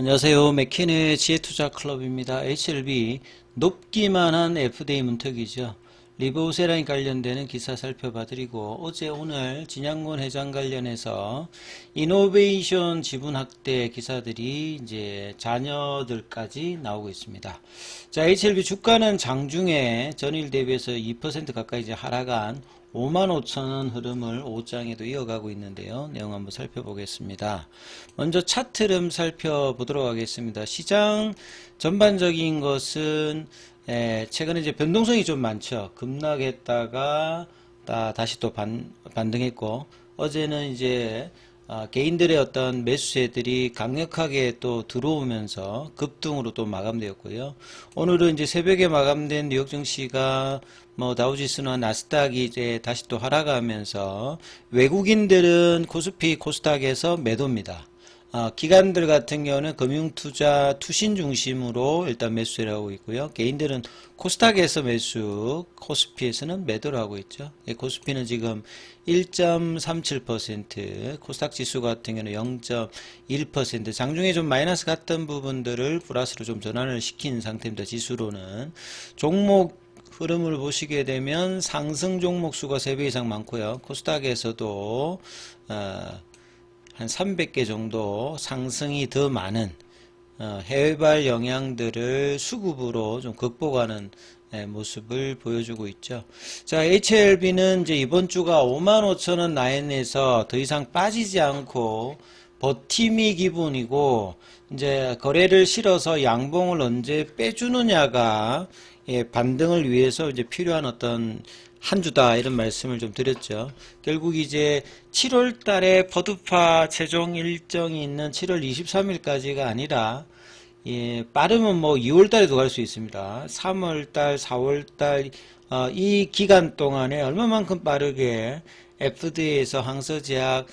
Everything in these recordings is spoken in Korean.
안녕하세요. 맥킨의 지혜투자클럽입니다. HLB 높기만 한 FDA 문턱이죠. 리보세라인 관련되는 기사 살펴봐드리고 어제 오늘 진양곤 회장 관련해서 이노베이션 지분 확대 기사들이 이제 자녀들까지 나오고 있습니다. 자, HLB 주가는 장중에 전일 대비해서 2% 가까이 이제 하락한 55,000원 흐름을 5장에도 이어가고 있는데요. 내용 한번 살펴보겠습니다. 먼저 차트 흐름 살펴보도록 하겠습니다. 시장 전반적인 것은 최근에 이제 변동성이 좀 많죠. 급락했다가 다시 또 반등했고, 어제는 이제 개인들의 어떤 매수세들이 강력하게 또 들어오면서 급등으로 또 마감되었고요. 오늘은 이제 새벽에 마감된 뉴욕 증시가 다우지수나 나스닥이 이제 다시 또 하락하면서 외국인들은 코스피, 코스닥에서 매도입니다. 기관들 같은 경우는 금융투자 투신 중심으로 일단 매수를 하고 있고요. 개인들은 코스닥에서 매수, 코스피에서는 매도를 하고 있죠. 코스피는 지금 1.37%, 코스닥 지수 같은 경우는 0.1%, 장중에 좀 마이너스 갔던 부분들을 플러스로 좀 전환을 시킨 상태입니다. 지수로는. 종목 흐름을 보시게 되면 상승 종목 수가 3배 이상 많고요. 코스닥에서도 한 300개 정도 상승이 더 많은 해외발 영향들을 수급으로 좀 극복하는 모습을 보여주고 있죠. 자, HLB는 이제 이번 주가 55,000원 라인에서 더 이상 빠지지 않고 버팀이 기분이고, 이제 거래를 실어서 양봉을 언제 빼주느냐가 반등을 위해서 이제 필요한 어떤 한 주다, 이런 말씀을 좀 드렸죠. 결국 이제 7월 달에 버드파 최종 일정이 있는 7월 23일까지가 아니라, 빠르면 2월 달에도 갈 수 있습니다. 3월 달, 4월 달, 이 기간 동안에 얼마만큼 빠르게 FDA에서 항서제약,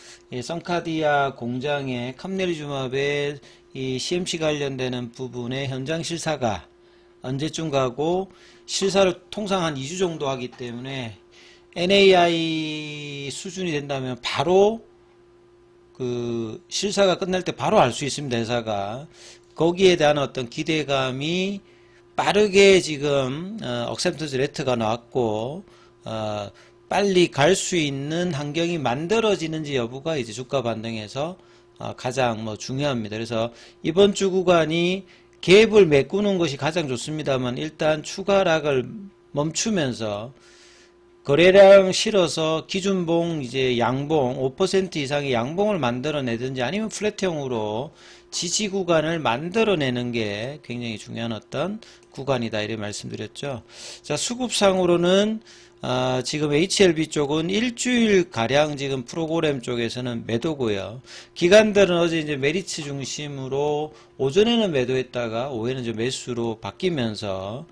성카디아 공장의 캄네리주맙의 이 CMC 관련되는 부분의 현장 실사가 언제쯤 가고, 실사를 통상 한 2주 정도 하기 때문에 NAI 수준이 된다면 바로 그 실사가 끝날 때 바로 알 수 있습니다. 회사가. 거기에 대한 어떤 기대감이 빠르게 지금 억셉턴스 레터가 나왔고, 빨리 갈 수 있는 환경이 만들어지는지 여부가 이제 주가 반등에서 가장 중요합니다. 그래서 이번 주 구간이 갭을 메꾸는 것이 가장 좋습니다만, 일단 추가락을 멈추면서 거래량 실어서 기준봉 이제 양봉 5% 이상의 양봉을 만들어내든지 아니면 플랫형으로 지지 구간을 만들어내는 게 굉장히 중요한 어떤 구간이다, 이렇게 말씀드렸죠. 자, 수급상으로는 지금 HLB 쪽은 일주일 가량 지금 프로그램 쪽에서는 매도고요. 기관들은 어제 이제 메리츠 중심으로 오전에는 매도했다가 오후에는 이제 매수로 바뀌면서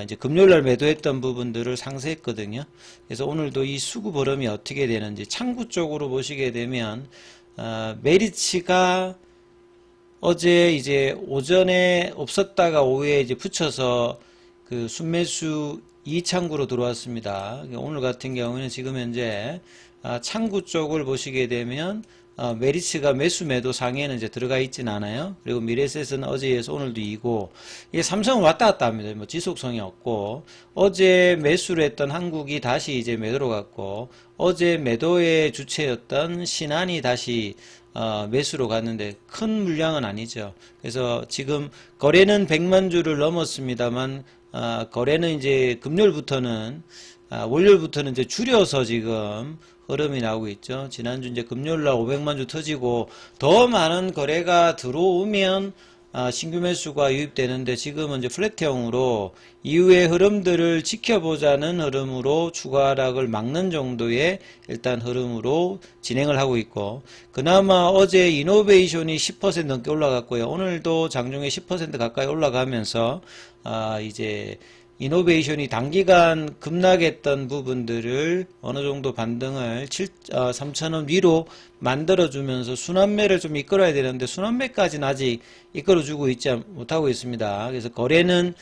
이제 금요일날 매도했던 부분들을 상쇄했거든요. 그래서 오늘도 이 수급 흐름이 어떻게 되는지 창구 쪽으로 보시게 되면 메리츠가 어제 이제 오전에 없었다가 오후에 이제 붙여서 그 순매수 2창구로 들어왔습니다. 오늘 같은 경우는 지금 현재 창구 쪽을 보시게 되면 메리츠가 매수 매도 상에는 이제 들어가 있진 않아요. 그리고 미래에셋은 어제에서 오늘도 2고, 이게 삼성은 왔다 갔다 합니다. 지속성이 없고, 어제 매수를 했던 한국이 다시 이제 매도로 갔고, 어제 매도의 주체였던 신한이 다시 매수로 갔는데 큰 물량은 아니죠. 그래서 지금 거래는 100만 주를 넘었습니다만, 거래는 이제 금요일부터는 월요일부터는 이제 줄여서 지금 흐름이 나오고 있죠. 지난주 이제 금요일날 500만 주 터지고 더 많은 거래가 들어오면 신규 매수가 유입되는데, 지금은 이제 플랫형으로 이후의 흐름들을 지켜보자는 흐름으로 추가 하락을 막는 정도의 일단 흐름으로 진행을 하고 있고, 그나마 어제 이노베이션이 10% 넘게 올라갔고요. 오늘도 장중에 10% 가까이 올라가면서 이제 이노베이션이 단기간 급락했던 부분들을 어느 정도 반등을 3,000원 위로 만들어주면서 순환매를 좀 이끌어야 되는데, 순환매까지는 아직 이끌어주고 있지 못하고 있습니다. 그래서 거래는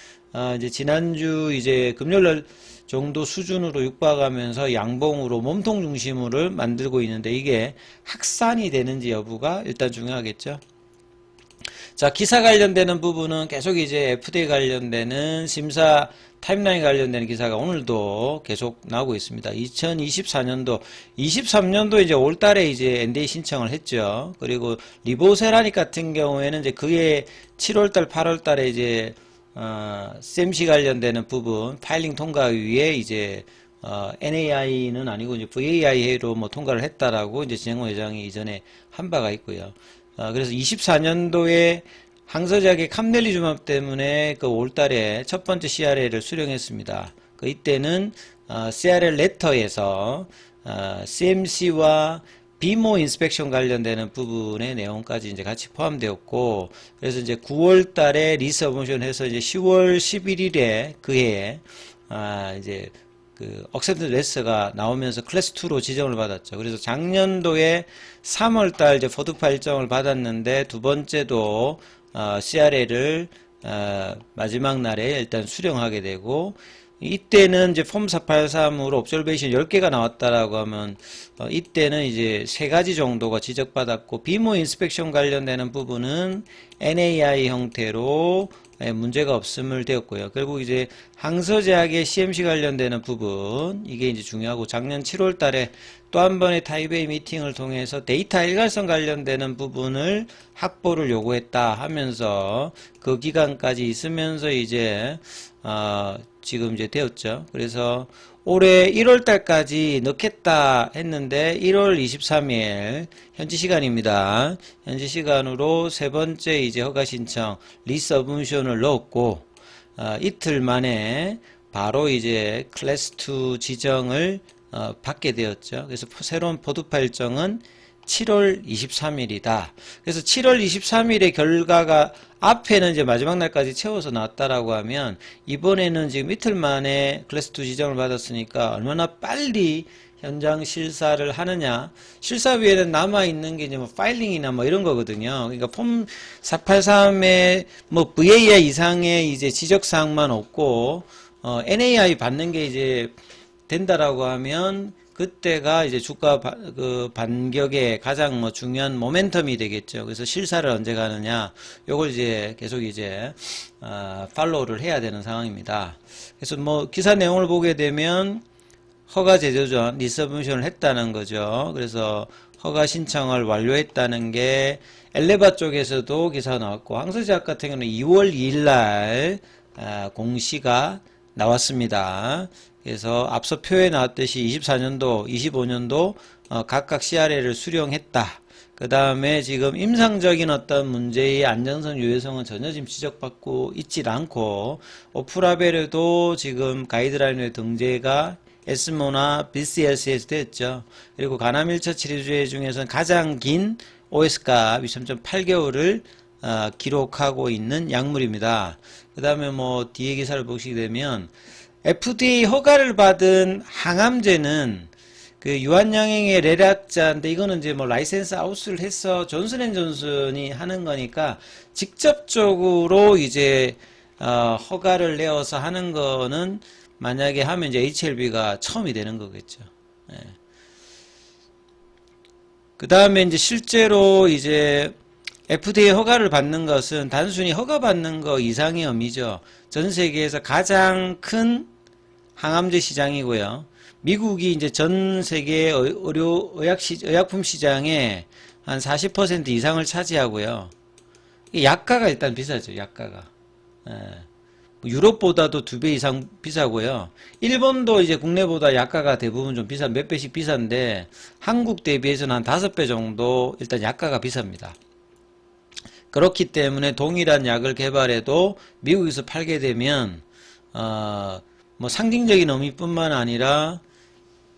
이제 지난주 이제 금요일날 정도 수준으로 육박하면서 양봉으로 몸통 중심으로 만들고 있는데, 이게 확산이 되는지 여부가 일단 중요하겠죠. 자, 기사 관련되는 부분은 계속 이제 FDA 관련되는 심사 타임라인 관련되는 기사가 오늘도 계속 나오고 있습니다. 2024년도, 23년도 이제 올 달에 이제 NDA 신청을 했죠. 그리고 리보세라닉 같은 경우에는 이제 그해 7월 달, 8월 달에 이제 CMC 관련되는 부분 파일링 통과 위에 이제 NAI는 아니고 이제 VAI로 뭐 통과를 했다라고 이제 진행호 회장이 이전에 한 바가 있고요. 그래서 24년도에 항서제약의 캄넬리주맙 때문에 그 올달에 첫 번째 CRL을 수령했습니다. 그 이때는 CRL 레터에서 CMC와 비모 인스펙션 관련되는 부분의 내용까지 이제 같이 포함되었고, 그래서 이제 9월 달에 리서브션 해서 이제 10월 11일에 그해 이제 그 억센트 레스가 나오면서 클래스 2로 지정을 받았죠. 그래서 작년도에 3월 달 이제 포드파 일정을 받았는데 두 번째도 CRL을 마지막 날에 일단 수령하게 되고, 이때는 이제 폼 483으로 옵저베이션 10개가 나왔다라고 하면 이때는 이제 3가지 정도가 지적받았고, 비모 인스펙션 관련되는 부분은 NAI 형태로 문제가 없음을 되었고요. 결국 이제 항서제약의 CMC 관련되는 부분, 이게 이제 중요하고, 작년 7월 달에 또 한 번의 타이베이 미팅을 통해서 데이터 일관성 관련되는 부분을 확보를 요구했다 하면서 그 기간까지 있으면서 이제 지금 이제 되었죠. 그래서 올해 1월 달까지 넣겠다 했는데 1월 23일 현지 시간입니다. 현지 시간으로 세 번째 이제 허가 신청 리서브미션을 넣었고, 이틀 만에 바로 이제 클래스 2 지정을 받게 되었죠. 그래서 새로운 포드파 일정은 7월 23일이다. 그래서 7월 23일의 결과가 앞에는 이제 마지막 날까지 채워서 나왔다라고 하면, 이번에는 지금 이틀 만에 클래스 2 지정을 받았으니까 얼마나 빨리 현장 실사를 하느냐. 실사위에는 남아있는 게 이제 뭐 파일링이나 뭐 이런 거거든요. 그러니까 폼 483에 뭐 VAI 이상의 이제 지적사항만 없고, NAI 받는 게 이제 된다라고 하면 그때가 이제 주가 그 반격의 가장 뭐 중요한 모멘텀이 되겠죠. 그래서 실사를 언제 가느냐, 요걸 이제 계속 이제 팔로우를 해야 되는 상황입니다. 그래서 뭐 기사 내용을 보게 되면 허가 제조 전 리서브미션을 했다는 거죠. 그래서 허가 신청을 완료했다는 게 엘레바 쪽에서도 기사가 나왔고, 항서제약 같은 경우는 2월 2일 날 공시가 나왔습니다. 그래서 앞서 표에 나왔듯이 24년도, 25년도 각각 CRL을 수령했다. 그 다음에 지금 임상적인 어떤 문제의 안정성, 유효성은 전혀 지금 지적받고 있질 않고, 오프라벨에도 지금 가이드라인의 등재가 에스모나 BCLC에서 됐죠. 그리고 간암 1차 치료제 중에서는 가장 긴 OS가 3.8개월을 기록하고 있는 약물입니다. 그 다음에 뭐 뒤에 기사를 보시게 되면 FDA 허가를 받은 항암제는 그 유한양행의 레락자인데, 이거는 이제 뭐 라이센스 아웃을 해서 존슨앤존슨이 하는 거니까 직접적으로 이제 허가를 내어서 하는 거는 만약에 하면 이제 HLB가 처음이 되는 거겠죠. 예. 그 다음에 이제 실제로 이제 FDA 허가를 받는 것은 단순히 허가 받는 거 이상의 의미죠. 전 세계에서 가장 큰 항암제 시장이고요. 미국이 이제 전 세계 의약품 시장의 한 40% 이상을 차지하고요. 약가가 일단 비싸죠. 약가가. 예. 유럽보다도 2배 이상 비싸고요. 일본도 이제 국내보다 약가가 대부분 좀 몇 배씩 비싼데, 한국 대비해서는 한 5배 정도 일단 약가가 비쌉니다. 그렇기 때문에 동일한 약을 개발해도 미국에서 팔게 되면 뭐 상징적인 의미뿐만 아니라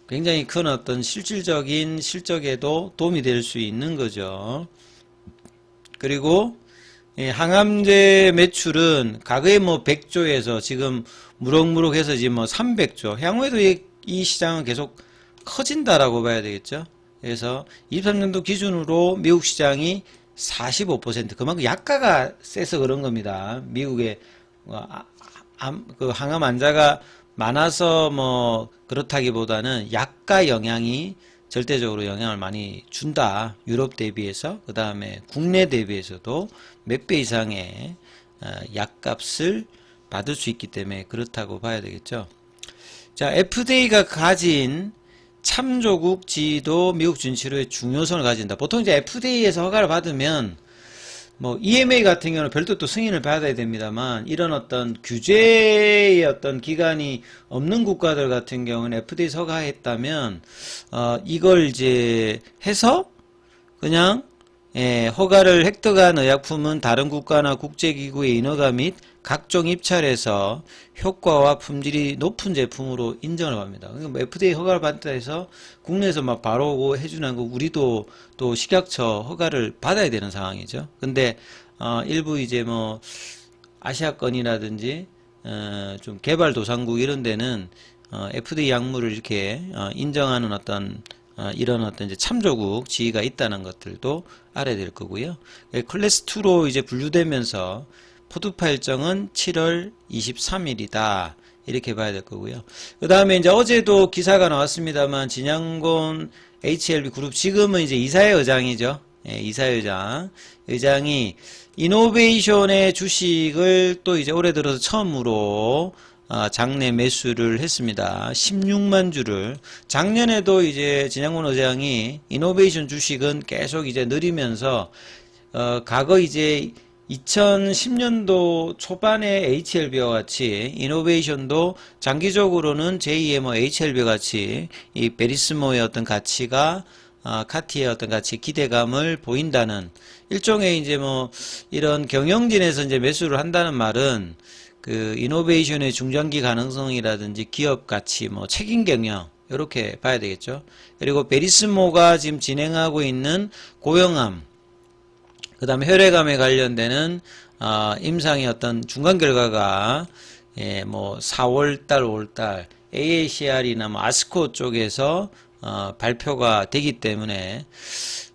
굉장히 큰 어떤 실질적인 실적에도 도움이 될 수 있는 거죠. 그리고 항암제 매출은 과거에 뭐 100조에서 지금 무럭무럭해서 지금 뭐 300조, 향후에도 이 시장은 계속 커진다라고 봐야 되겠죠. 그래서 23년도 기준으로 미국 시장이 45%, 그만큼 약가가 세서 그런 겁니다. 미국에 그 항암 환자가 많아서 뭐 그렇다기보다는 약가 영향이 절대적으로 영향을 많이 준다. 유럽 대비해서, 그 다음에 국내 대비해서도 몇 배 이상의 약값을 받을 수 있기 때문에 그렇다고 봐야 되겠죠. 자, FDA가 가진 참조국 지위도 미국 준치료의 중요성을 가진다. 보통 이제 FDA에서 허가를 받으면 뭐 EMA 같은 경우는 별도 또 승인을 받아야 됩니다만, 이런 어떤 규제의 어떤 기관이 없는 국가들 같은 경우는 FDA 허가했다면 이걸 이제 해서 그냥 허가를 획득한 의약품은 다른 국가나 국제기구의 인허가 및 각종 입찰에서 효과와 품질이 높은 제품으로 인정을 받습니다. 그러니까 FDA 허가를 받다 해서 국내에서 막 바로 오고 해주는 거, 우리도 또 식약처 허가를 받아야 되는 상황이죠. 근데 일부 이제 뭐 아시아권이라든지 좀 개발도상국 이런 데는 FDA 약물을 이렇게 인정하는 어떤 이런 어떤 이제 참조국 지위가 있다는 것들도 알아야 될 거고요. 클래스 2로 이제 분류되면서 포드파 일정은 7월 23일이다. 이렇게 봐야 될 거고요. 그 다음에 이제 어제도 기사가 나왔습니다만, 진양곤 HLB 그룹, 지금은 이제 이사회 의장이죠. 이사회 의장이 이노베이션의 주식을 또 이제 올해 들어서 처음으로 장내 매수를 했습니다. 16만 주를. 작년에도 이제 진양곤 의장이 이노베이션 주식은 계속 이제 늘리면서 과거 이제 2010년도 초반에 HLB와 같이 이노베이션도 장기적으로는 제2의 뭐 HLB 같이 이 베리스모의 어떤 가치가 카티의 어떤 가치 기대감을 보인다는 일종의 이제 뭐 이런 경영진에서 이제 매수를 한다는 말은 그 이노베이션의 중장기 가능성이라든지 기업 가치, 뭐 책임 경영 이렇게 봐야 되겠죠. 그리고 베리스모가 지금 진행하고 있는 고형암, 그 다음에 혈액암에 관련되는 임상의 어떤 중간 결과가 뭐 4월달, 5월달 AACR이나 뭐 아스코 쪽에서 발표가 되기 때문에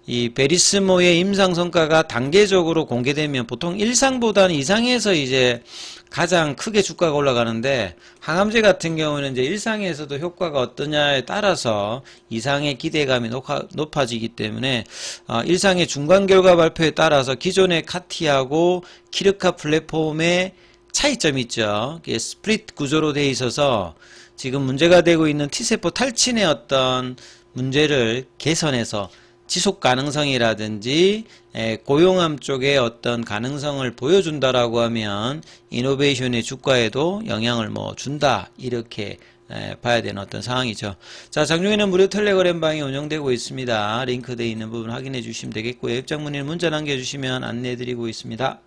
이 베리스모의 임상 성과가 단계적으로 공개되면 보통 1상보다는 2상에서 이제 가장 크게 주가가 올라가는데, 항암제 같은 경우는 이제 1상에서도 효과가 어떠냐에 따라서 2상의 기대감이 높아지기 때문에 1상의 중간 결과 발표에 따라서 기존의 카티하고 키르카 플랫폼의 차이점이 있죠. 이게 스플릿 구조로 되어 있어서 지금 문제가 되고 있는 T세포 탈진의 어떤 문제를 개선해서 지속 가능성이라든지 고용암 쪽의 어떤 가능성을 보여준다라고 하면 이노베이션의 주가에도 영향을 뭐 준다, 이렇게 봐야 되는 어떤 상황이죠. 자, 장중에는 무료 텔레그램 방이 운영되고 있습니다. 링크되어 있는 부분 확인해 주시면 되겠고요. 입장 문의는 문자 남겨주시면 안내해 드리고 있습니다.